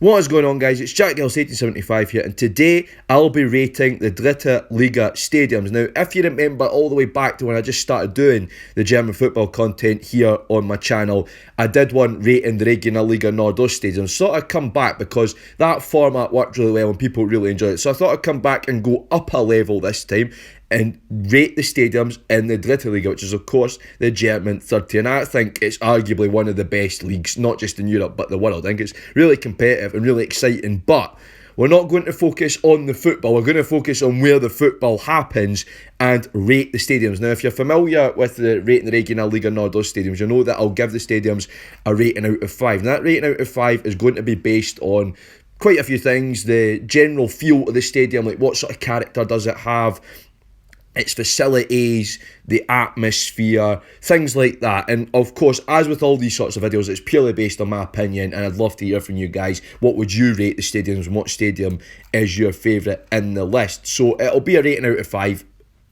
What is going on, guys? It's Jack Gills 1875 here, and today I'll be rating the Dritte Liga stadiums. Now, if you remember all the way back to when I just started doing the German football content here on my channel, I did one rating the Regionalliga Nordost stadiums. So I'd come back because that format worked really well and people really enjoyed it. So I thought I'd come back and go up a level this time and rate the stadiums in the Dritte Liga, which is of course the German third tier. And I think it's arguably one of the best leagues, not just in Europe but the world. I think it's really competitive and really exciting, but we're not going to focus on the football. We're going to focus on where the football happens and rate the stadiums. Now, if you're familiar with the rating the Regionalliga Nordost stadiums, you know that I'll give the stadiums a rating out of 5. And that rating out of 5 is going to be based on quite a few things. The general feel of the stadium, like what sort of character does it have, its facilities, the atmosphere, things like that. And of course, as with all these sorts of videos, it's purely based on my opinion, and I'd love to hear from you guys. What would you rate the stadiums, and what stadium is your favourite in the list? So it'll be a rating out of 5,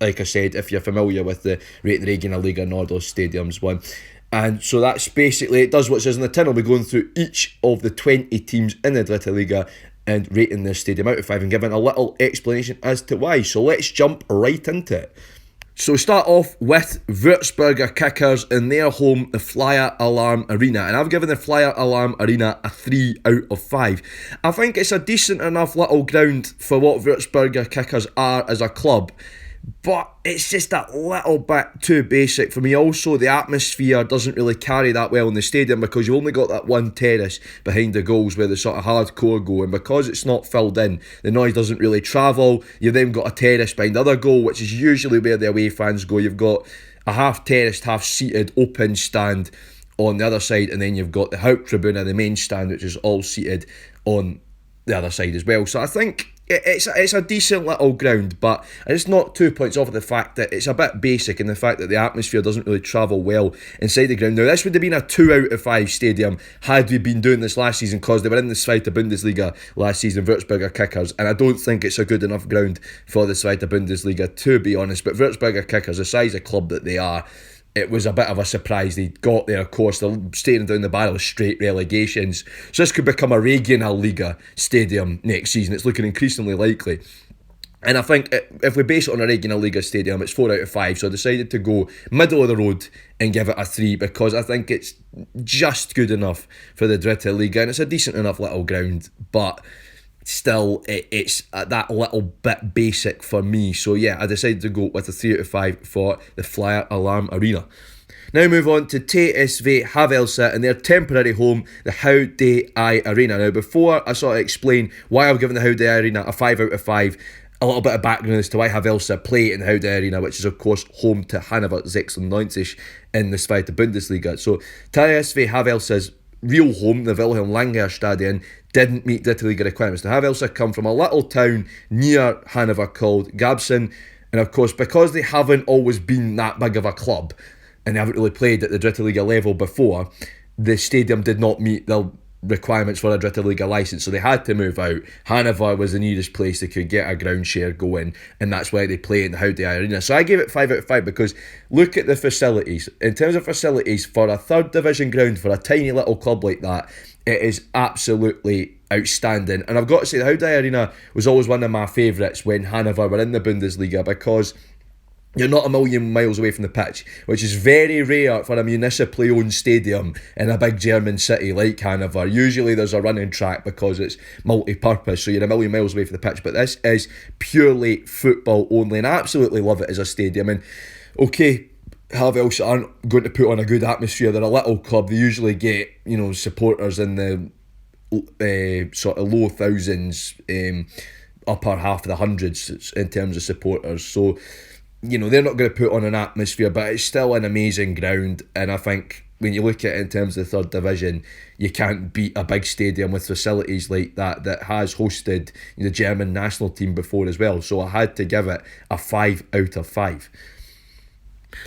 like I said, if you're familiar with the rating the Regionalliga Nordost stadiums one. And so that's basically, it does what it says in the tin. I'll be going through each of the 20 teams in the Dritte Liga and rating their stadium out of 5 and giving a little explanation as to why. So let's jump right into it. So start off with Würzburger Kickers in their home, the FLYERALARM Arena. And I've given the FLYERALARM Arena a 3 out of 5. I think it's a decent enough little ground for what Würzburger Kickers are as a club, but it's just a little bit too basic for me. Also, the atmosphere doesn't really carry that well in the stadium because you've only got that one terrace behind the goals where the sort of hardcore go, and because it's not filled in, the noise doesn't really travel. You've then got a terrace behind the other goal, which is usually where the away fans go. You've got a half terraced, half seated open stand on the other side, and then you've got the Haupttribüne, the main stand, which is all seated on the other side as well. So I think it's a decent little ground, but it's not 2 points off of the fact that it's a bit basic and the fact that the atmosphere doesn't really travel well inside the ground. Now, this would have been a 2 out of 5 stadium had we been doing this last season, because they were in the Zweite Bundesliga last season, Würzburger Kickers, and I don't think it's a good enough ground for the Zweite Bundesliga, to be honest. But Würzburger Kickers, the size of club that they are, it was a bit of a surprise they got there. Of course, they're staring down the barrel of straight relegations. So this could become a Regionalliga stadium next season. It's looking increasingly likely. And I think if we base it on a Regionalliga stadium, it's 4 out of 5. So I decided to go middle of the road and give it a 3 because I think it's just good enough for the Dritte Liga. And it's a decent enough little ground, but still, it's that little bit basic for me. So yeah, I decided to go with a 3 out of 5 for the FLYERALARM Arena. Now move on to TSV Havelse and their temporary home, the Houdai Arena. Now, before I sort of explain why I've given the Houdai Arena a 5 out of 5, a little bit of background as to why Havelse play in the Houdai Arena, which is of course home to Hannover 96 in the Zweite Bundesliga. So TSV Havelse's real home, the Wilhelm Langer Stadion, didn't meet Dritte Liga requirements. Now, Havelse come from a little town near Hannover called Gabsen, and of course, because they haven't always been that big of a club and they haven't really played at the Dritte Liga level before, the stadium did not meet the requirements for a Dritte Liga licence, so they had to move out. Hannover was the nearest place they could get a ground share going, and that's why they play in the Houdai Arena. So I gave it 5 out of 5 because look at the facilities. In terms of facilities, for a third division ground, for a tiny little club like that, it is absolutely outstanding. And I've got to say, the Houdai Arena was always one of my favourites when Hannover were in the Bundesliga, because you're not a million miles away from the pitch, which is very rare for a municipally owned stadium in a big German city like Hannover. Usually there's a running track because it's multi-purpose, so you're a million miles away from the pitch, but this is purely football only, and I absolutely love it as a stadium. And okay, Havelse aren't going to put on a good atmosphere. They're a little club. They usually get, supporters in the sort of low thousands, upper half of the hundreds in terms of supporters. So they're not going to put on an atmosphere, but it's still an amazing ground. And I think when you look at it in terms of the third division, you can't beat a big stadium with facilities like that has hosted the German national team before as well. So I had to give it a 5 out of 5.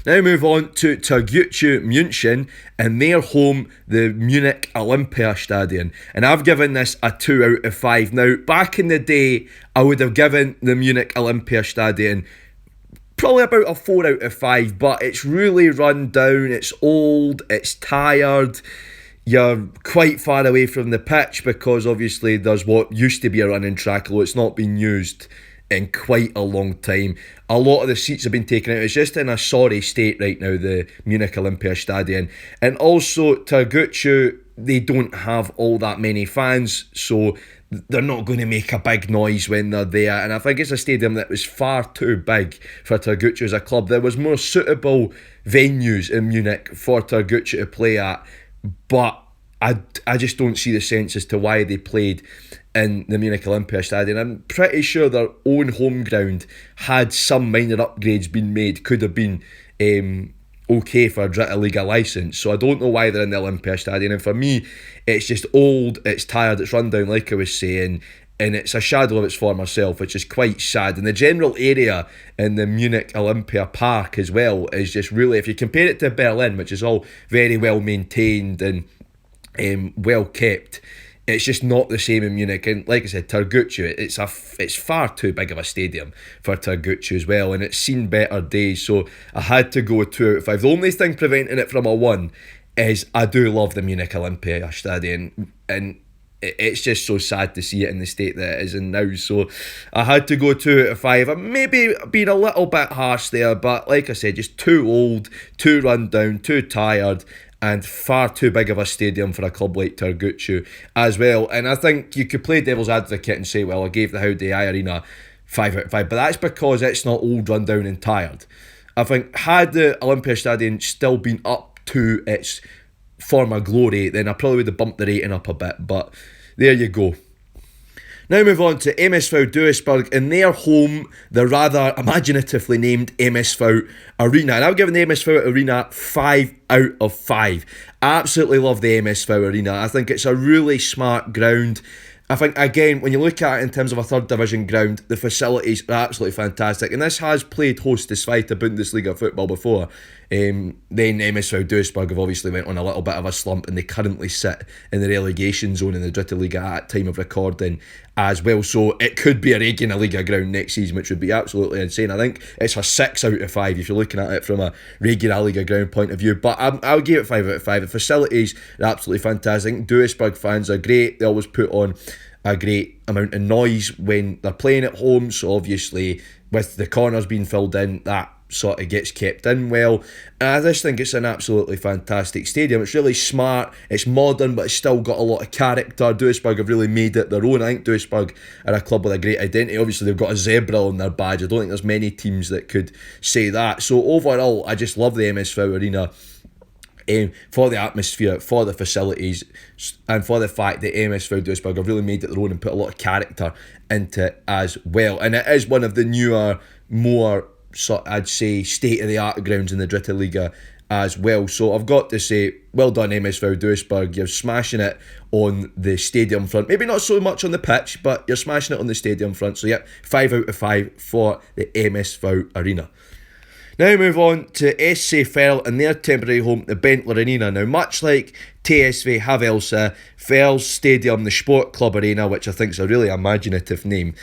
Now move on to Türkgücü München and their home, the Munich Olympiastadion. And I've given this a 2 out of 5. Now, back in the day, I would have given the Munich Olympiastadion probably about a 4 out of 5, but it's really run down, it's old, it's tired. you're quite far away from the pitch because obviously there's what used to be a running track, although it's not been used in quite a long time. A lot of the seats have been taken out. It's just in a sorry state right now, the Munich Olympia Stadion. And also, Targuccio, they don't have all that many fans, so they're not going to make a big noise when they're there. And I think it's a stadium that was far too big for Targuccio as a club. There was more suitable venues in Munich for Targuccio to play at, but I just don't see the sense as to why they played in the Munich Olympia Stadion. I'm pretty sure their own home ground, had some minor upgrades been made, could have been okay for a Dritte Liga licence. So I don't know why they're in the Olympia Stadion. And for me, it's just old, it's tired, it's run down, like I was saying, and it's a shadow of its former self, which is quite sad. And the general area in the Munich Olympia Park as well is just really, if you compare it to Berlin, which is all very well maintained and well kept, it's just not the same in Munich. And like I said, Targuccio, it's far too big of a stadium for Targuccio as well, and it's seen better days, so I had to go 2 out of 5. The only thing preventing it from a 1 is I do love the Munich Olympia Stadion, and it's just so sad to see it in the state that it is in now, so I had to go 2 out of 5. I maybe been a little bit harsh there, but like I said, just too old, too run down, too tired, and far too big of a stadium for a club like Targuccio as well. And I think you could play devil's advocate and say, well, I gave the Howdy Eye Arena 5 out of 5, but that's because it's not old, run down and tired. I think had the Olympia Stadion still been up to its former glory, then I probably would have bumped the rating up a bit, but there you go. Now move on to MSV Duisburg in their home, the rather imaginatively named MSV Arena. And I've given the MSV Arena 5 out of 5. I absolutely love the MSV Arena. I think it's a really smart ground. I think, again, when you look at it in terms of a third division ground, the facilities are absolutely fantastic. And this has played host to Zweite Bundesliga football before. Then MSV Duisburg have obviously went on a little bit of a slump, and they currently sit in the relegation zone in the Dritte Liga at time of recording as well. So it could be a Regional Liga ground next season, which would be absolutely insane. I think it's a 6 out of 5 if you're looking at it from a Regional Liga ground point of view. But I'll give it 5 out of 5. The facilities are absolutely fantastic. Duisburg fans are great. They always put on a great amount of noise when they're playing at home. So obviously, with the corners being filled in, that sort of gets kept in well. And I just think it's an absolutely fantastic stadium. It's really smart, it's modern, but it's still got a lot of character. Duisburg have really made it their own. I think Duisburg are a club with a great identity. Obviously they've got a zebra on their badge. I don't think there's many teams that could say that. So overall, I just love the MSV Arena. For the atmosphere, for the facilities, and for the fact that MSV Duisburg have really made it their own and put a lot of character into it as well. And it is one of the newer, more, I'd say, state-of-the-art grounds in the Dritte Liga as well. So I've got to say, well done MSV Duisburg. You're smashing it on the stadium front. Maybe not so much on the pitch, but you're smashing it on the stadium front. So yep, 5 out of 5 for the MSV Arena. Now move on to SC Verl and their temporary home, the Bentley Arena. Now, much like TSV Havelse, Verl's stadium, the Sport Club Arena, which I think is a really imaginative name,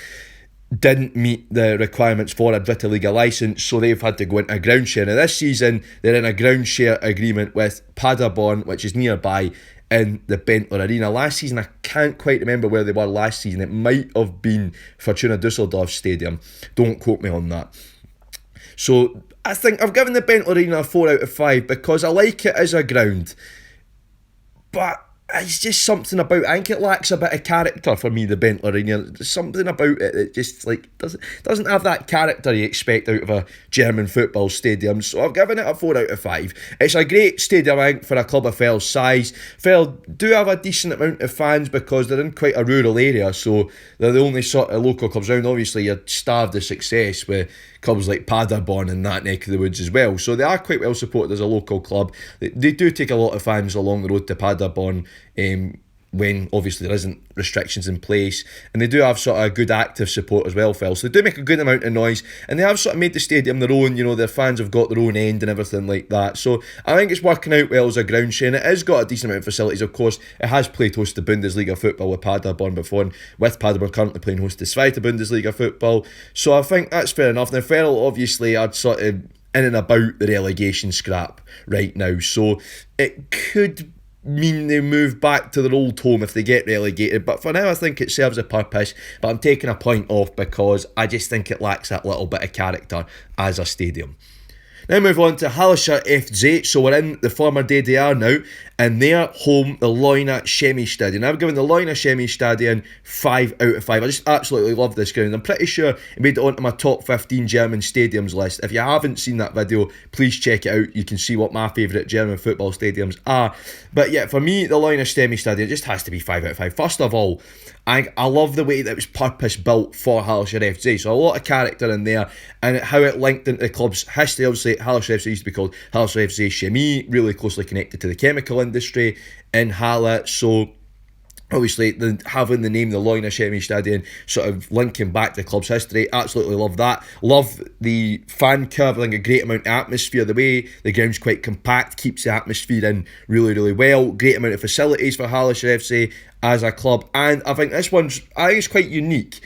didn't meet the requirements for a Dritte Liga licence, so they've had to go into a ground share. Now this season, they're in a ground share agreement with Paderborn, which is nearby, in the Bentley Arena. Last season, I can't quite remember where they were last season. It might have been Fortuna Düsseldorf Stadium. Don't quote me on that. So I think I've given the Bentley Arena a 4 out of 5 because I like it as a ground, but it's just something about, I think it lacks a bit of character for me, the Bentley Arena. There's something about it that just like doesn't have that character you expect out of a German football stadium. So I've given it a 4 out of 5. It's a great stadium, I think, for a club of Verl's size. Verl do have a decent amount of fans because they're in quite a rural area, so they're the only sort of local clubs around. Obviously, you're starved of success with clubs like Paderborn in that neck of the woods as well. So they are quite well supported as a local club. They do take a lot of fans along the road to Paderborn when obviously there isn't restrictions in place, and they do have sort of a good active support as well, Phil. So they do make a good amount of noise, and they have sort of made the stadium their own. You know, their fans have got their own end and everything like that. So I think it's working out well as a ground share, and it has got a decent amount of facilities. Of course, it has played host to Bundesliga football with Paderborn before, and with Paderborn currently playing host to Zweite Bundesliga football. So I think that's fair enough. Now, Verl obviously are sort of in and about the relegation scrap right now, so it could mean they move back to their old home if they get relegated, but for now I think it serves a purpose. But I'm taking a point off because I just think it lacks that little bit of character as a stadium. Now move on to Halle FC. So we're in the former DDR now, and their home, the Leuna Chemiestadion. I've given the Leuna Chemiestadion 5 out of 5. I just absolutely love this ground. I'm pretty sure it made it onto my top 15 German stadiums list. If you haven't seen that video, please check it out. You can see what my favourite German football stadiums are. But yeah, for me, the Leuna Chemiestadion just has to be 5 out of 5. First of all, I love the way that it was purpose built for Halle FC. So a lot of character in there, and how it linked into the club's history. Obviously, Halle FC used to be called Halle FC Chemie, really closely connected to the chemical industry in Halle. So obviously, having the name the Leuna Chemiestadion sort of linking back to the club's history, absolutely love that. Love the fan curve, I think a great amount of atmosphere. The way the ground's quite compact keeps the atmosphere in really, really well. Great amount of facilities for Halle FC as a club, and I think this one's, I think it's quite unique.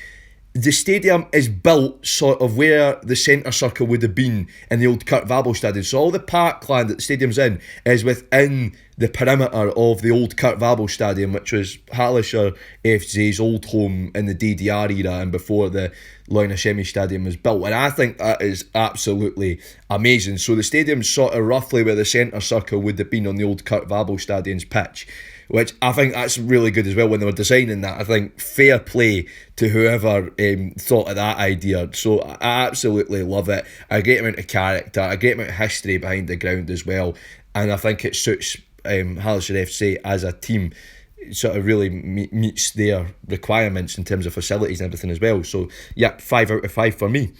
The stadium is built sort of where the centre circle would have been in the old Kurt Wabel Stadium. So all the parkland that the stadium's in is within the perimeter of the old Kurt Wabel Stadium, which was Halle FC's old home in the DDR era and before the Leuna Chemiestadion was built. And I think that is absolutely amazing. So the stadium's sort of roughly where the centre circle would have been on the old Kurt Wabel Stadion's pitch, which I think that's really good as well when they were designing that. I think fair play to whoever thought of that idea. So I absolutely love it. A great amount of character, a great amount of history behind the ground as well. And I think it suits Halle FC as a team. It sort of really meets their requirements in terms of facilities and everything as well. So yeah, 5 out of 5 for me.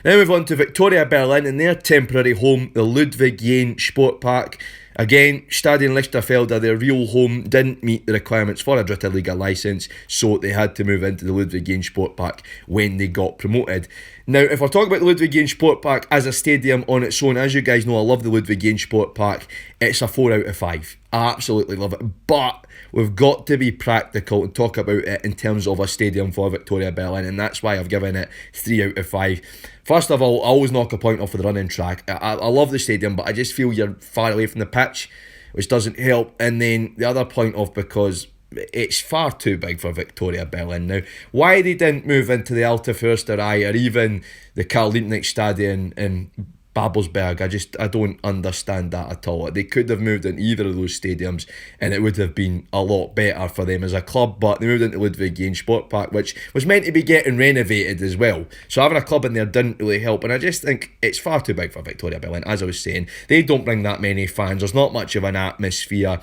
Now move on to Victoria Berlin and their temporary home, the Ludwig Jahn Sportpark. Again, Stadion Lichterfelde, their real home, didn't meet the requirements for a Dritte Liga licence, so they had to move into the Ludwig Jahn Sportpark when they got promoted. Now, if we're talking about the Ludwig Jahn Sportpark as a stadium on its own, as you guys know, I love the Ludwig Jahn Sportpark. It's a 4 out of 5. I absolutely love it, but we've got to be practical and talk about it in terms of a stadium for Victoria Berlin, and that's why I've given it 3 out of 5. First of all, I always knock a point off for the running track. I love the stadium, but I just feel you're far away from the pitch, which doesn't help. And then the other point off, because it's far too big for Victoria Berlin. Now, why they didn't move into the Alte Försterei or even the Karl-Liebknecht Stadion in Babelsberg, I don't understand that at all. They could have moved in either of those stadiums and it would have been a lot better for them as a club, but they moved into Ludwig Jahn Sportpark, which was meant to be getting renovated as well. So having a club in there didn't really help, and I just think it's far too big for Victoria Berlin. As I was saying, they don't bring that many fans, there's not much of an atmosphere.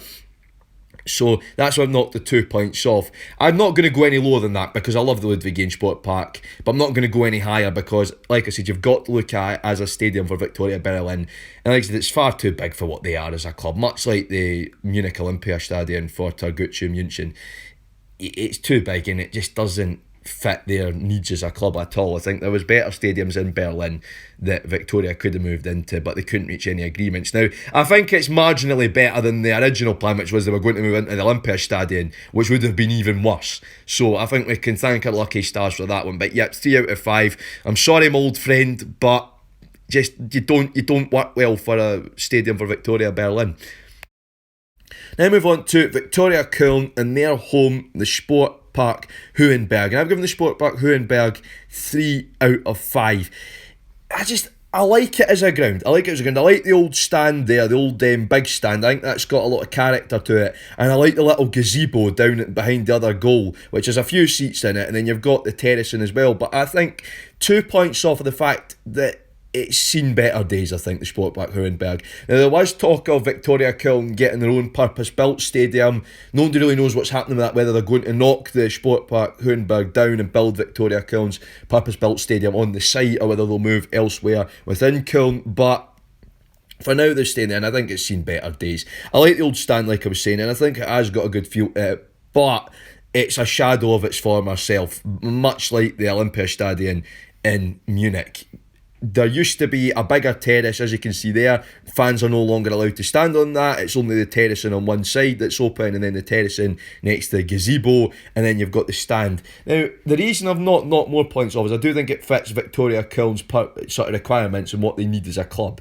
So that's why I've knocked the 2 points off. I'm not going to go any lower than that because I love the Ludwig Jahn Sportpark, but I'm not going to go any higher because, like I said, you've got to look at it as a stadium for Victoria Berlin. And like I said, it's far too big for what they are as a club, much like the Munich Olympiastadion for Targucci München. It's too big and it just doesn't fit their needs as a club at all. I think there was better stadiums in Berlin that Victoria could have moved into, but they couldn't reach any agreements. Now, I think it's marginally better than the original plan, which was they were going to move into the Olympiastadion, which would have been even worse. So I think we can thank our lucky stars for that one. But yeah, 3 out of 5. I'm sorry, my old friend, but just you don't work well for a stadium for Victoria Berlin. Now move on to Victoria Köln and their home, the Sportpark Hohenberg. And I've given the Sportpark Hohenberg 3 out of 5. I like it as a ground. I like the old stand there, the old big stand. I think that's got a lot of character to it. And I like the little gazebo down behind the other goal, which has a few seats in it. And then you've got the terracing as well. But I think 2 points off of the fact that it's seen better days, I think, the Sportpark Hohenberg. Now, there was talk of Victoria Köln getting their own purpose-built stadium. Nobody really knows what's happening with that, whether they're going to knock the Sportpark Hohenberg down and build Victoria Köln's purpose-built stadium on the site, or whether they'll move elsewhere within Köln. But for now, they're staying there, and I think it's seen better days. I like the old stand, like I was saying, and I think it has got a good feel to it, but it's a shadow of its former self, much like the Olympiastadion in Munich. There used to be a bigger terrace, as you can see there. Fans are no longer allowed to stand on that. It's only the terracing on one side that's open, and then the terracing next to the gazebo, and then you've got the stand. Now, the reason I've not knocked more points off is I do think it fits Victoria Köln's sort of requirements and what they need as a club.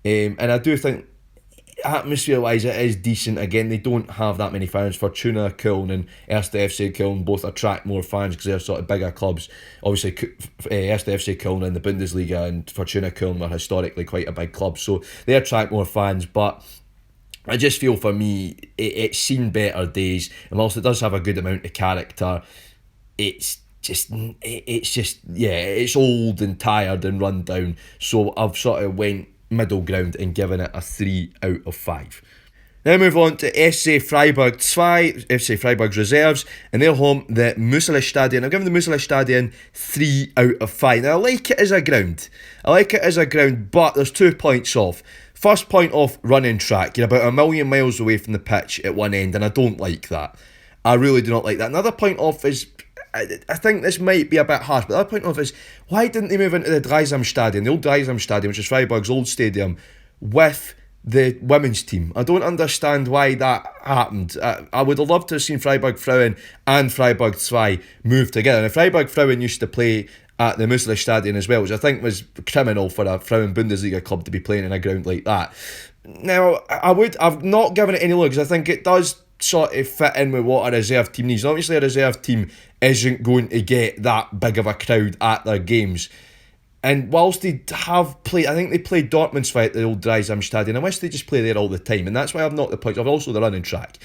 And I do think atmosphere-wise, it is decent. Again, they don't have that many fans. Fortuna Cologne and Erste FC Köln both attract more fans because they're sort of bigger clubs. Obviously, Erste FC Köln in the Bundesliga and Fortuna Cologne were historically quite a big club, so they attract more fans. But I just feel for me, it's seen better days, and whilst it does have a good amount of character, it's old and tired and run down. So I've sort of went middle ground and given it a 3 out of 5. Now move on to SC Freiburg 2, FC Freiburg's reserves, and their home, the Musikstadion. I've given the Musikstadion 3 out of 5. Now I like it as a ground. But there's 2 points off. First point off, running track. You're about a million miles away from the pitch at one end, and I don't like that. I really do not like that. Another point off is, I think this might be a bit harsh, but the other point off is, why didn't they move into the Dreisamstadion, the old Dreisamstadion, which is Freiburg's old stadium, with the women's team? I don't understand why that happened. I would have loved to have seen Freiburg Frauen and Freiburg 2 move together. Now, Freiburg Frauen used to play at the Musikstadion as well, which I think was criminal for a Frauen Bundesliga club to be playing in a ground like that. Now, I've not given it any look because I think it does sort of fit in with what a reserve team needs. Obviously, a reserve team isn't going to get that big of a crowd at their games. And whilst they have played, I think they played Dortmund's fight at the old Dreisamstadion. I wish they just play there all the time, and that's why I've not the points. I've also the running track.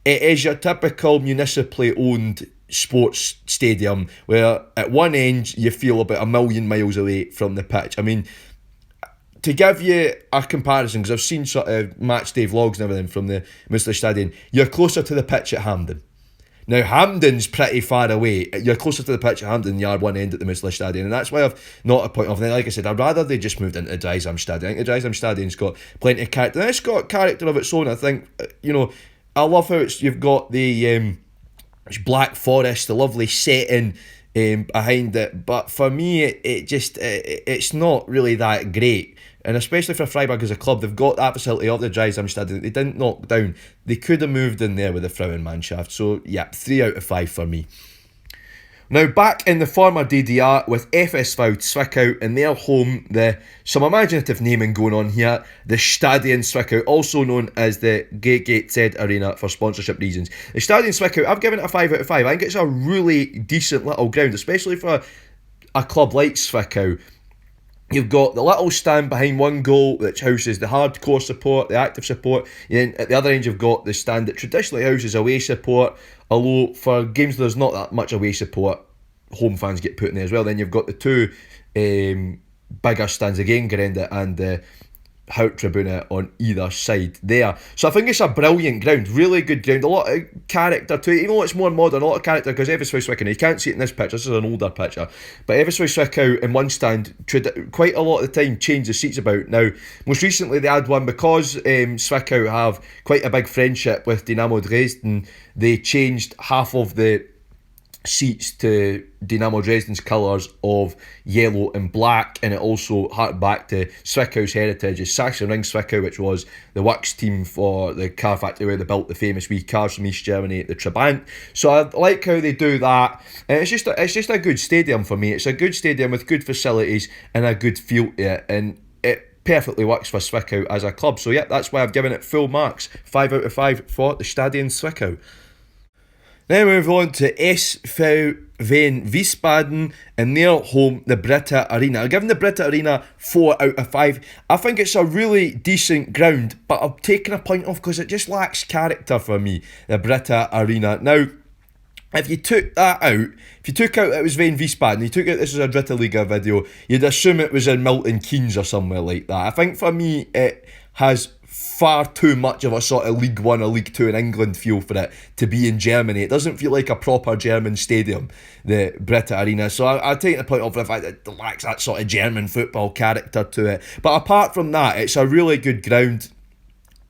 It is your typical municipally owned sports stadium where at one end you feel about a million miles away from the pitch. I mean, to give you a comparison, because I've seen sort of match day vlogs and everything from the Musikstadion, you're closer to the pitch at Hampden. Now, Hampden's pretty far away. You're closer to the pitch at Hampden than you are one end at the Musikstadion, and that's why I've not a point off. And like I said, I'd rather they just moved into the Dreisamstadion. I think the Dreisamstadion's got plenty of character. And it's got character of its own. I think, I love how you've got the Black Forest, the lovely setting behind it. But for me, it's not really that great. And especially for Freiburg as a club, they've got that facility of the Dreisamstadion. They didn't knock down. They could have moved in there with the Frauenmannschaft. So, yeah, 3 out of 5 for me. Now, back in the former DDR with FSV Zwickau in their home, some imaginative naming going on here, the Stadion Zwickau, also known as the GGZ Arena for sponsorship reasons. The Stadion Zwickau, I've given it a 5 out of 5. I think it's a really decent little ground, especially for a club like Zwickau. You've got the little stand behind one goal which houses the hardcore support, the active support. And at the other end you've got the stand that traditionally houses away support, although for games there's not that much away support, home fans get put in there as well. Then you've got the 2 bigger stands again, Gerenda and the Haupttribune on either side there. So I think it's a brilliant ground, really good ground, a lot of character to it, even though it's more modern, a lot of character, because FSV Zwickau, you can't see it in this picture, this is an older picture, but FSV Zwickau in one stand quite a lot of the time change the seats about. Now, most recently they had one because Zwickau have quite a big friendship with Dynamo Dresden. They changed half of the seats to Dynamo Dresden's colours of yellow and black, and it also harked back to Zwickau's heritage as Sachsenring Zwickau, which was the works team for the car factory where they built the famous wee cars from East Germany, the Trabant. So I like how they do that, and it's just a good stadium for me. It's a good stadium with good facilities and a good feel to it, and it perfectly works for Zwickau as a club. So yeah, that's why I've given it full marks, 5 out of 5 for the Stadion Zwickau. Then we move on to SV Wiesbaden and their home, the Britta Arena. I've given the Britta Arena 4 out of 5. I think it's a really decent ground, but I've taken a point off because it just lacks character for me, the Britta Arena. Now, if you took that out, if you took out it was Sven Wiesbaden, you took out this was a Dritte Liga video, you'd assume it was in Milton Keynes or somewhere like that. I think for me it has far too much of a sort of League 1 or League 2 in England feel for it to be in Germany. It doesn't feel like a proper German stadium, the Britta Arena. So I take the point off the fact that it lacks that sort of German football character to it. But apart from that, it's a really good ground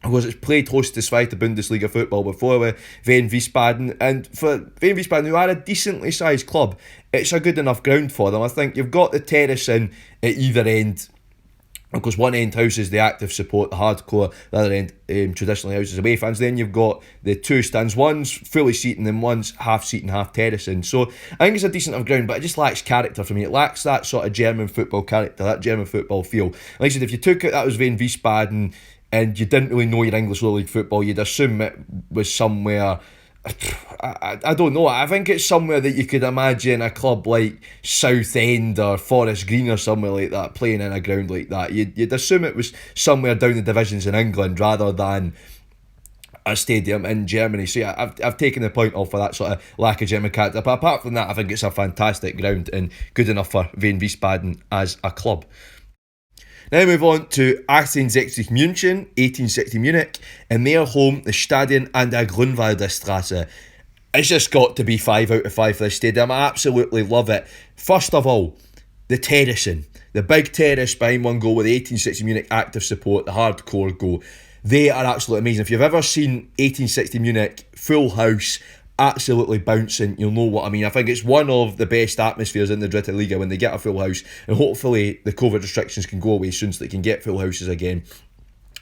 because it's played host to Zweite Bundesliga football before with Sven Wiesbaden. And for Sven Wiesbaden, who are a decently sized club, it's a good enough ground for them. I think you've got the terrace in at either end. Of course, one end houses the active support, the hardcore, the other end traditionally houses away fans. Then you've got the two stands, one's fully seating and one's half seating, half terracing. So I think it's a decent enough ground, but it just lacks character for me. It lacks that sort of German football character, that German football feel. Like I said, if you took it, that was Wien Wiesbaden, and you didn't really know your English lower league football, you'd assume it was somewhere... I don't know. I think it's somewhere that you could imagine a club like Southend or Forest Green or somewhere like that playing in a ground like that. You'd assume it was somewhere down the divisions in England rather than a stadium in Germany. So yeah, I've taken the point off for that sort of lack of German character. But apart from that, I think it's a fantastic ground and good enough for Wien Wiesbaden as a club. Now move on to 1860 München, 1860 Munich, and their home, the Stadion an der Grünwalder Straße. It's just got to be 5 out of 5 for this stadium. I absolutely love it. First of all, the terracing. The big terrace behind one goal with the 1860 Munich active support, the hardcore goal. They are absolutely amazing. If you've ever seen 1860 Munich full house, absolutely bouncing, you'll know what I mean. I think it's one of the best atmospheres in the Dritte Liga when they get a full house, and hopefully the COVID restrictions can go away soon so they can get full houses again,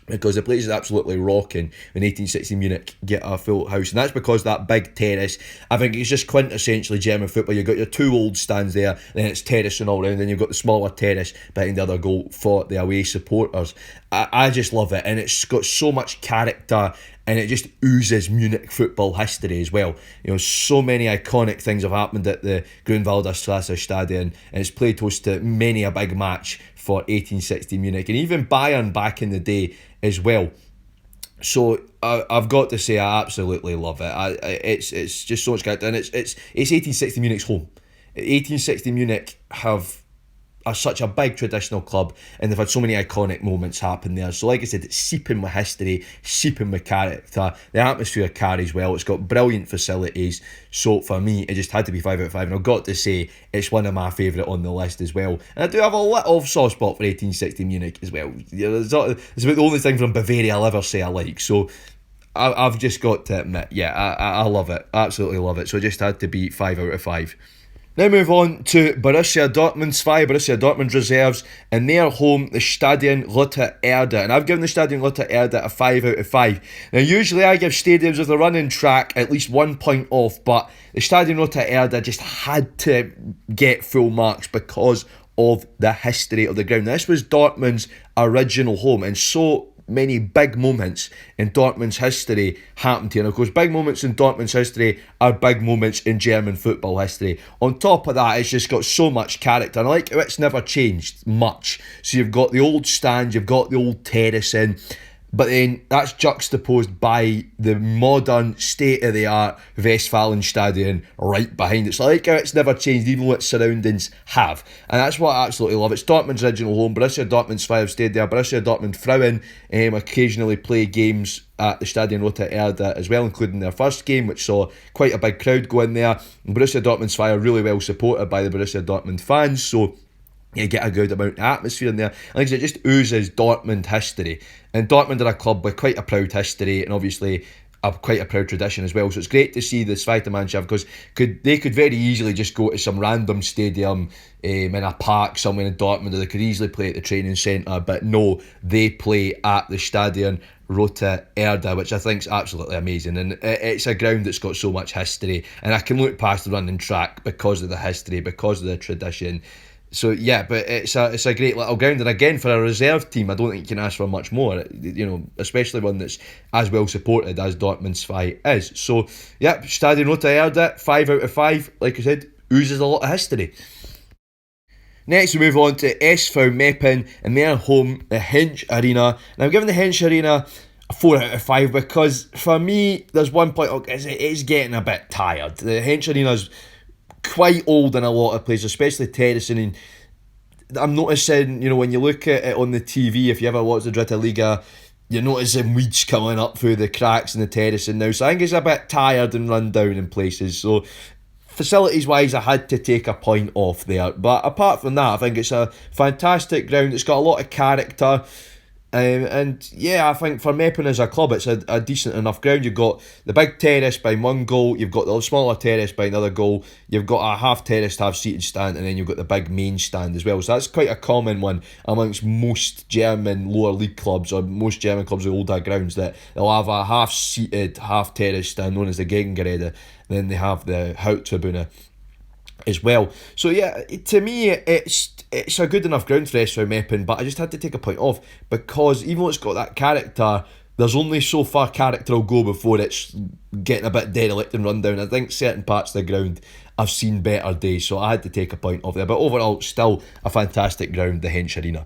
because the place is absolutely rocking when 1860 Munich get a full house. And that's because that big terrace, I think it's just quintessentially German football. You've got your two old stands there, then it's terracing all around, then you've got the smaller terrace behind the other goal for the away supporters. I just love it, and it's got so much character, and it just oozes Munich football history as well. You know, so many iconic things have happened at the Grünwalder Straße Stadion, and it's played host to many a big match for 1860 Munich, and even Bayern back in the day as well. So I've got to say, I absolutely love it. It's just so much character, and it's 1860 Munich's home. 1860 Munich are such a big traditional club, and they've had so many iconic moments happen there. So like I said, it's seeping with history, seeping with character. The atmosphere carries well. It's got brilliant facilities. So for me, it just had to be 5 out of 5. And I've got to say, it's one of my favourite on the list as well. And I do have a little soft spot for 1860 Munich as well. It's about the only thing from Bavaria I'll ever say I like. So I've just got to admit, yeah, I love it. Absolutely love it. So it just had to be 5 out of 5. Now move on to Borussia Dortmund 5, Borussia Dortmund reserves, and their home, the Stadion Rote Erde. And I've given the Stadion Rote Erde a 5 out of 5. Now usually I give stadiums with a running track at least 1 point off, but the Stadion Rote Erde just had to get full marks because of the history of the ground. This was Dortmund's original home, and so many big moments in Dortmund's history happened here. And of course, big moments in Dortmund's history are big moments in German football history. On top of that, it's just got so much character, and I like how it's never changed much. So you've got the old stand, you've got the old terracing, but then that's juxtaposed by the modern, state-of-the-art Westfalenstadion right behind it. So I like how it's never changed, even though its surroundings have. And that's what I absolutely love. It's Dortmund's original home. Borussia Dortmund's 5 stayed there. Borussia Dortmund Frauen occasionally play games at the Stadion Rote Erde as well, including their first game, which saw quite a big crowd go in there. And Borussia Dortmund's 5 are really well supported by the Borussia Dortmund fans, so you get a good amount of atmosphere in there. And like I said, it just oozes Dortmund history. And Dortmund are a club with quite a proud history, and obviously quite a proud tradition as well. So it's great to see the Zweite Mannschaft, because they could very easily just go to some random stadium in a park somewhere in Dortmund, or they could easily play at the training centre. But no, they play at the Stadion Rote Erde, which I think is absolutely amazing. And it's a ground that's got so much history, and I can look past the running track because of the history, because of the tradition. So yeah, but it's a great little ground, and again, for a reserve team, I don't think you can ask for much more. You know, especially one that's as well supported as Dortmund's 5 is. So yeah, Stadion Rote Erde, 5 out of 5. Like I said, oozes a lot of history. Next we move on to SV Meppen and their home, the Hensch Arena. And I'm giving the Hensch Arena a 4 out of 5 because for me, there's 1 point. It's getting a bit tired. The Hensch Arena's quite old in a lot of places, especially terracing. And I'm noticing, you know, when you look at it on the TV, if you ever watch the Dritte Liga, you're noticing weeds coming up through the cracks in the terracing now. So I think it's a bit tired and run down in places. So facilities wise, I had to take a point off there. But apart from that, I think it's a fantastic ground. It's got a lot of character. And yeah, I think for Meppen as a club, it's a decent enough ground. You've got the big terrace by one goal, you've got the smaller terrace by another goal, you've got a half terrace to have seated stand, and then you've got the big main stand as well. So that's quite a common one amongst most German lower league clubs, or most German clubs with older grounds, that they'll have a half seated, half terrace stand known as the Gegengerede, and then they have the Haupttribüne as well. So yeah, to me it's a good enough ground for SV Meppen, but I just had to take a point off because even though it's got that character, there's only so far character will go before it's getting a bit derelict and run down. I think certain parts of the ground I've seen better days, so I had to take a point off there. But overall, still a fantastic ground, the Hensch Arena.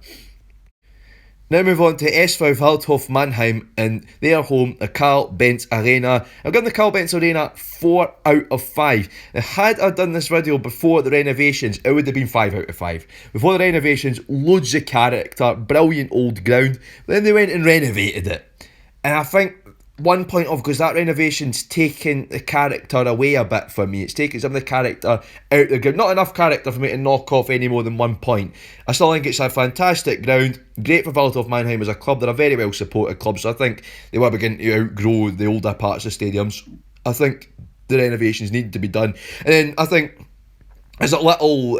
Now move on to SV Waldhof Mannheim and their home, the Karl-Benz Arena. I've given the Karl-Benz Arena 4 out of 5. Now, had I done this video before the renovations, it would have been 5 out of 5. Before the renovations, loads of character, brilliant old ground. Then they went and renovated it. And I think one point off, because that renovation's taken the character away a bit for me. It's taken some of the character out of the ground. Not enough character for me to knock off any more than 1 point. I still think it's a fantastic ground. Great for Waldhof Mannheim as a club. They're a very well supported club, so I think they were beginning to outgrow the older parts of stadiums. I think the renovations need to be done. And then I think as a little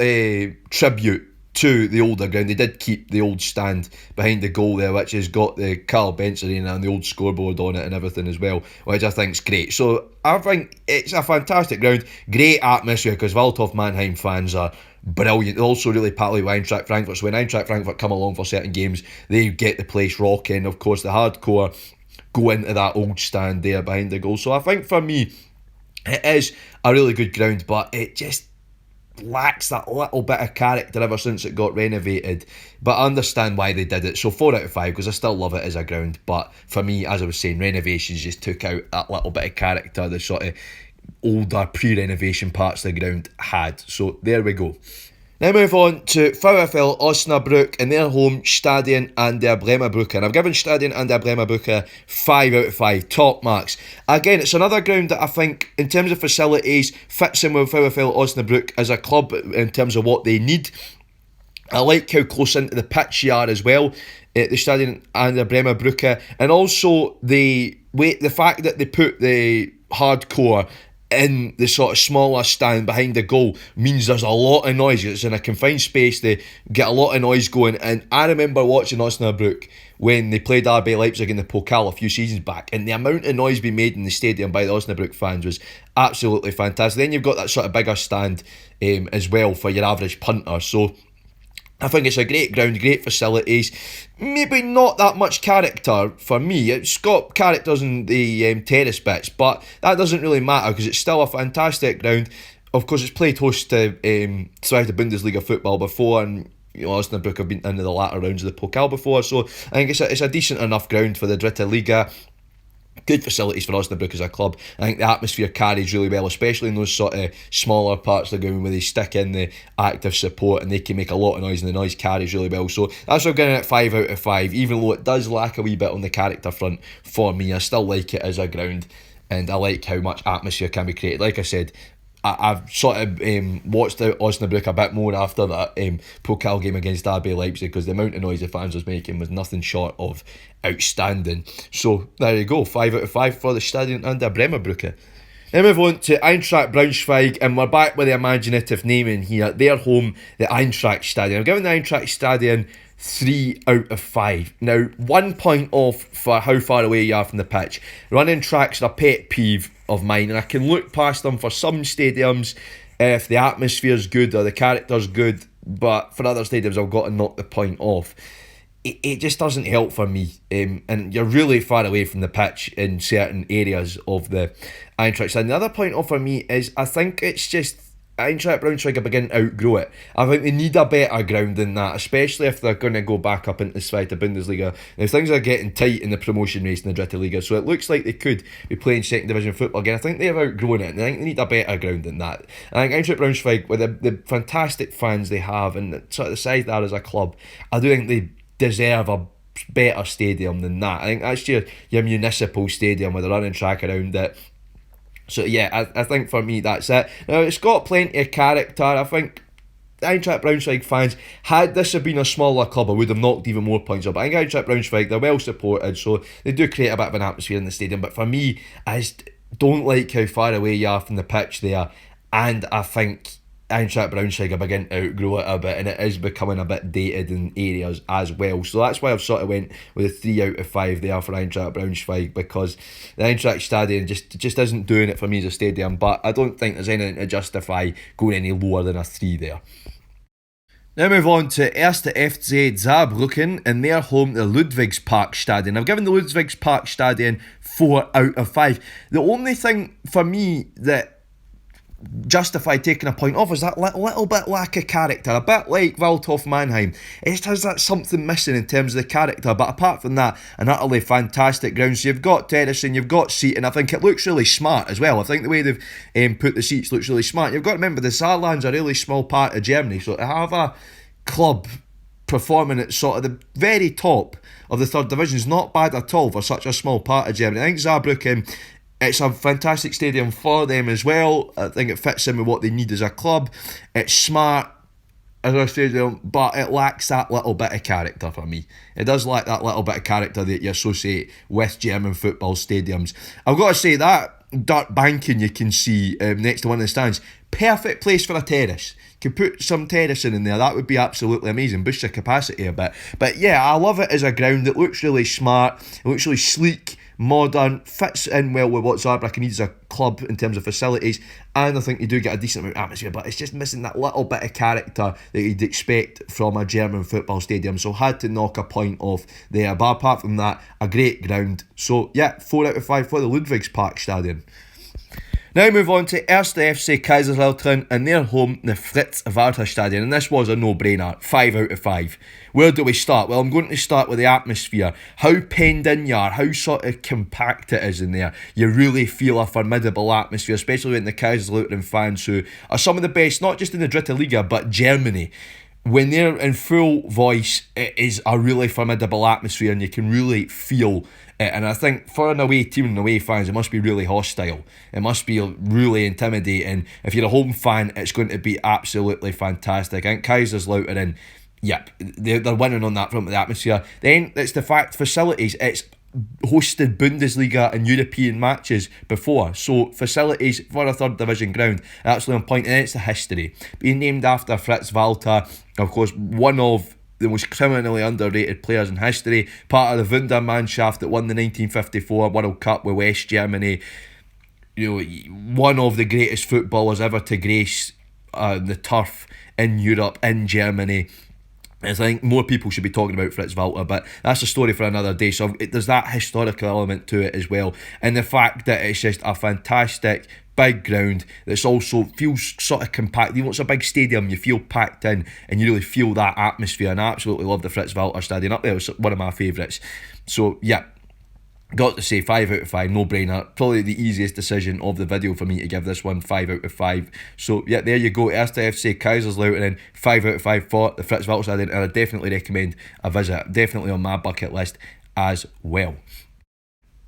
tribute to the older ground, they did keep the old stand behind the goal there, which has got the Karl-Benz Arena and the old scoreboard on it and everything as well, which I think's great. So I think it's a fantastic ground, great atmosphere, because Waldhof Mannheim fans are brilliant. They're also really partly with Eintracht Frankfurt, so when Eintracht Frankfurt come along for certain games, they get the place rocking. Of course, the hardcore go into that old stand there behind the goal. So I think for me, it is a really good ground, but it just lacks that little bit of character ever since it got renovated. But I understand why they did it, so 4 out of 5, because I still love it as a ground. But for me, as I was saying, renovations just took out that little bit of character the sort of older pre-renovation parts of the ground had. So there we go. Now move on to VfL Osnabrück and their home Stadion an der Bremerbrücke. And I've given Stadion an der Bremerbrücke 5 out of 5, top marks. Again, it's another ground that I think, in terms of facilities, fits in with VfL Osnabrück as a club in terms of what they need. I like how close into the pitch you are as well, the Stadion an der Bremerbrücke, and also the fact that they put the hardcore in the sort of smaller stand behind the goal means there's a lot of noise. It's in a confined space, they get a lot of noise going. And I remember watching Osnabrück when they played RB Leipzig in the Pokal a few seasons back, and the amount of noise being made in the stadium by the Osnabrück fans was absolutely fantastic. Then you've got that sort of bigger stand as well for your average punter. So I think it's a great ground, great facilities. Maybe not that much character for me. It's got characters in the terrace bits, but that doesn't really matter because it's still a fantastic ground. Of course, it's played host to Zweite Bundesliga football before, and Osnabrück have been into the latter rounds of the Pokal before, so I think it's a decent enough ground for the Dritte Liga. Good facilities for Osnabrück as a club. I think the atmosphere carries really well, especially in those sort of smaller parts of the ground where they stick in the active support and they can make a lot of noise, and the noise carries really well. So that's why I'm getting it 5 out of 5. Even though it does lack a wee bit on the character front for me, I still like it as a ground, and I like how much atmosphere can be created. Like I said, I've sort of watched out Osnabrück a bit more after that Pokal game against RB Leipzig, because the amount of noise the fans was making was nothing short of outstanding. So there you go, 5 out of 5 for the Stadion an der Bremerbrücke. Then move on to Eintracht Braunschweig, and we're back with the imaginative naming here. Their home, the Eintracht Stadion. I'm giving the Eintracht Stadion 3 out of 5. Now, 1 point off for how far away you are from the pitch. Running tracks are a pet peeve of mine, and I can look past them for some stadiums if the atmosphere's good or the character's good, but for other stadiums I've got to knock the point off. It just doesn't help for me, and you're really far away from the pitch in certain areas of the Eintracht Stadion. The other point off for me is I think it's just Eintracht Braunschweig are beginning to outgrow it. I think they need a better ground than that, especially if they're going to go back up into the Zweite Bundesliga. Now, things are getting tight in the promotion race in the Dritte Liga, so it looks like they could be playing second division football again. I think they've outgrown it, and I think they need a better ground than that. I think Eintracht Braunschweig, with the fantastic fans they have and the sort of the size they are as a club, I do think they deserve a better stadium than that. I think that's your municipal stadium with a running track around it. So yeah, I think for me that's it. Now, it's got plenty of character. I think Eintracht Braunschweig fans, had this have been a smaller club, I would have knocked even more points up. But I think Eintracht Braunschweig, they're well supported, so they do create a bit of an atmosphere in the stadium. But for me, I just don't like how far away you are from the pitch there, and I think Eintracht Braunschweig are beginning to outgrow it a bit, and it is becoming a bit dated in areas as well. So that's why I've sort of went with a 3 out of 5 there for Eintracht Braunschweig, because the Eintracht Stadion just isn't doing it for me as a stadium. But I don't think there's anything to justify going any lower than a 3 there. Now move on to 1. FC Saarbrücken and their home, the Ludwigspark Stadion. I've given the Ludwigspark Stadion 4 out of 5. The only thing for me that justified taking a point off is that little bit lack of character, a bit like Waldhof Mannheim. It just has that something missing in terms of the character, but apart from that, an utterly fantastic ground. So you've got terracing, you've got seating. I think it looks really smart as well. I think the way they've put the seats looks really smart. You've got to remember the Saarland's a really small part of Germany, so to have a club performing at sort of the very top of the third division is not bad at all for such a small part of Germany. I think Saarbrücken, it's a fantastic stadium for them as well. I think it fits in with what they need as a club. It's smart as a stadium, but it lacks that little bit of character for me. It does lack that little bit of character that you associate with German football stadiums. I've got to say that dirt banking you can see next to one of the stands, perfect place for a terrace. You can put some terracing in there, that would be absolutely amazing, boost the capacity a bit. But yeah, I love it as a ground. It looks really smart, it looks really sleek, modern, fits in well with what Saarbrücken needs as a club in terms of facilities, and I think you do get a decent amount of atmosphere, but it's just missing that little bit of character that you'd expect from a German football stadium, so had to knock a point off there. But apart from that, a great ground. So yeah, 4 out of 5 for the Ludwigspark Stadion. Now move on to 1. FC Kaiserslautern and their home, the Fritz-Walter Stadion, and this was a no-brainer, 5 out of 5. Where do we start? Well, I'm going to start with the atmosphere. How penned in you are, how sort of compact it is in there. You really feel a formidable atmosphere, especially when the Kaiserslautern fans, who are some of the best, not just in the Dritte Liga, but Germany. When they're in full voice, it is a really formidable atmosphere, and you can really feel it. And I think for an away team and away fans, it must be really hostile. It must be really intimidating. If you're a home fan, it's going to be absolutely fantastic. I think Kaiserslautern, yep, they're winning on that front with the atmosphere. Then it's the fact, facilities, it's hosted Bundesliga and European matches before, so facilities for a third division ground absolutely on point. And it's the history, being named after Fritz Walter, of course, one of the most criminally underrated players in history, part of the Wundermannschaft that won the 1954 World Cup with West Germany. You know, one of the greatest footballers ever to grace the turf in Europe, in Germany. I think more people should be talking about Fritz Walter, but that's a story for another day. So there's that historical element to it as well, and the fact that it's just a fantastic big ground that's also feels sort of compact. Even though it's a big stadium, you feel packed in and you really feel that atmosphere, and I absolutely love the Fritz Walter Stadion. Up there was one of my favourites. So yeah, got to say 5 out of 5, no brainer. Probably the easiest decision of the video for me to give this one 5 out of 5. So yeah, there you go. 1. FC Kaiserslautern, 5 out of 5 for the Fritz Walter Stadion, and I definitely recommend a visit. Definitely on my bucket list as well.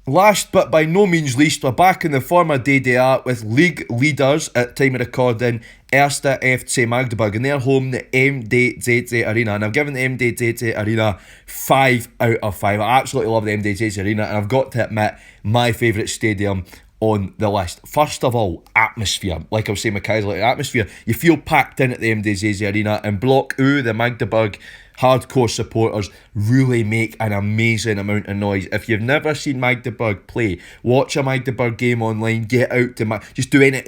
Last but by no means least, we're back in the former DDR with league leaders at time of recording, 1. FC Magdeburg, and their home, the MDCC Arena. And I've given the MDCC Arena 5 out of 5. I absolutely love the MDCC Arena, and I've got to admit, my favourite stadium on the list. First of all, atmosphere. Like I was saying with Kaiserslautern, atmosphere. You feel packed in at the MDCC Arena, and Block U, the Magdeburg hardcore supporters, really make an amazing amount of noise. If you've never seen Magdeburg play, watch a Magdeburg game online, get out to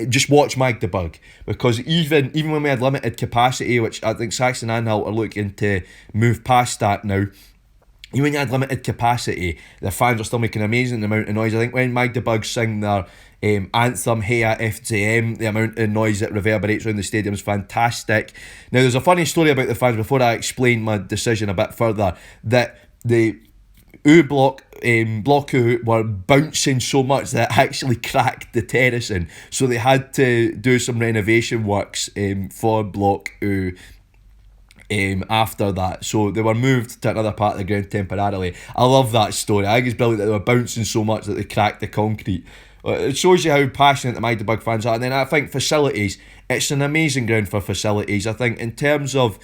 just watch Magdeburg, because even when we had limited capacity, which I think Saxon-Anhalt are looking to move past that now, even when you had limited capacity, the fans are still making an amazing amount of noise. I think when Magdeburg sing their anthem, Heya FCM, the amount of noise that reverberates around the stadium is fantastic. Now, there's a funny story about the fans before I explain my decision a bit further, that the Block U were bouncing so much that it actually cracked the terracing, so they had to do some renovation works for Block U after that, so they were moved to another part of the ground temporarily. I love that story. I think it's brilliant that they were bouncing so much that they cracked the concrete It shows you how passionate the Magdeburg fans are. And then I think facilities, it's an amazing ground for facilities. I think in terms of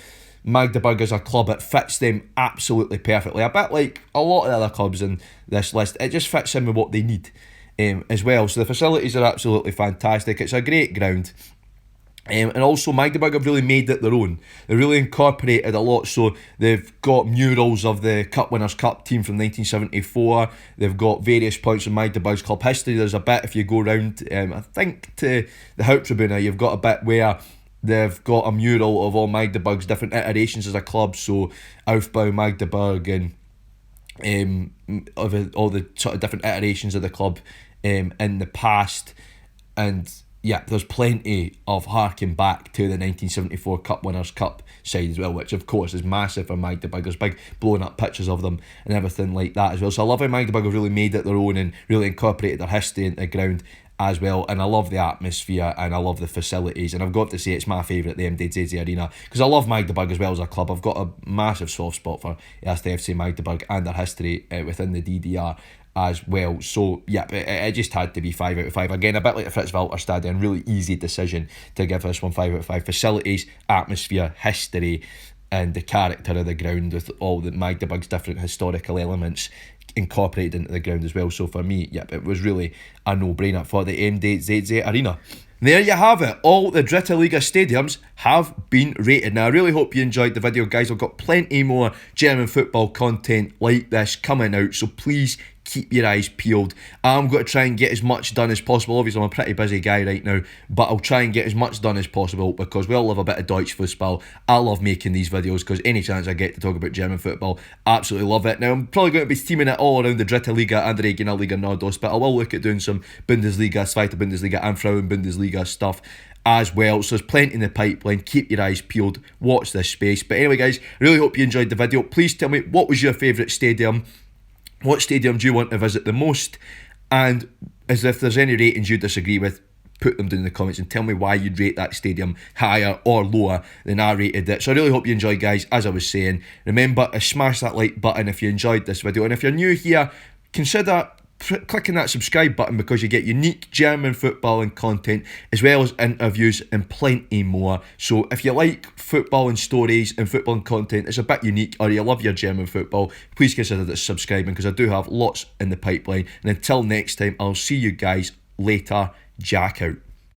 Magdeburg as a club, it fits them absolutely perfectly. A bit like a lot of the other clubs in this list, it just fits in with what they need as well. So the facilities are absolutely fantastic. It's a great ground. And also Magdeburg have really made it their own. They really incorporated a lot, so they've got murals of the Cup Winners' Cup team from 1974. They've got various points in Magdeburg's club history. There's a bit, if you go round, I think to the Haupttribune, you've got a bit where they've got a mural of all Magdeburg's different iterations as a club, so Aufbau Magdeburg and of all the sort of different iterations of the club in the past. And yeah, there's plenty of harking back to the 1974 Cup Winners' Cup side as well, which of course is massive for Magdeburg. There's big blowing up pictures of them and everything like that as well. So I love how Magdeburg have really made it their own and really incorporated their history into the ground as well. And I love the atmosphere and I love the facilities. And I've got to say it's my favourite, the MDCC Arena, because I love Magdeburg as well as a club. I've got a massive soft spot for FC Magdeburg and their history within the DDR as well. So yeah, it just had to be 5 out of 5. Again, a bit like the Fritz Walter Stadion, really easy decision to give this one 5 out of 5. Facilities, atmosphere, history, and the character of the ground with all the Magdeburg's different historical elements incorporated into the ground as well. So for me, yep, it was really a no-brainer for the MDCC Arena. There you have it. All the Dritte Liga stadiums have been rated. Now, I really hope you enjoyed the video, guys. I've got plenty more German football content like this coming out, so please keep your eyes peeled. I'm going to try and get as much done as possible. Obviously, I'm a pretty busy guy right now, but I'll try and get as much done as possible because we all love a bit of Deutsch Fußball. I love making these videos because any chance I get to talk about German football, absolutely love it. Now, I'm probably going to be teaming it all around the Dritte Liga and the Regionalliga Nordost, but I will look at doing some Bundesliga, Zweite Bundesliga and Frauen Bundesliga stuff as well. So there's plenty in the pipeline. Keep your eyes peeled. Watch this space. But anyway, guys, really hope you enjoyed the video. Please tell me, what was your favourite stadium? What stadium do you want to visit the most? And as if there's any ratings you disagree with, put them down in the comments and tell me why you'd rate that stadium higher or lower than I rated it. So I really hope you enjoyed, guys. As I was saying, remember to smash that like button if you enjoyed this video. And if you're new here, consider clicking that subscribe button because you get unique German football and content as well as interviews and plenty more. So if you like football and stories and football and content, it's a bit unique, or you love your German football, please consider subscribing because I do have lots in the pipeline. And until next time, I'll see you guys later. Jack out.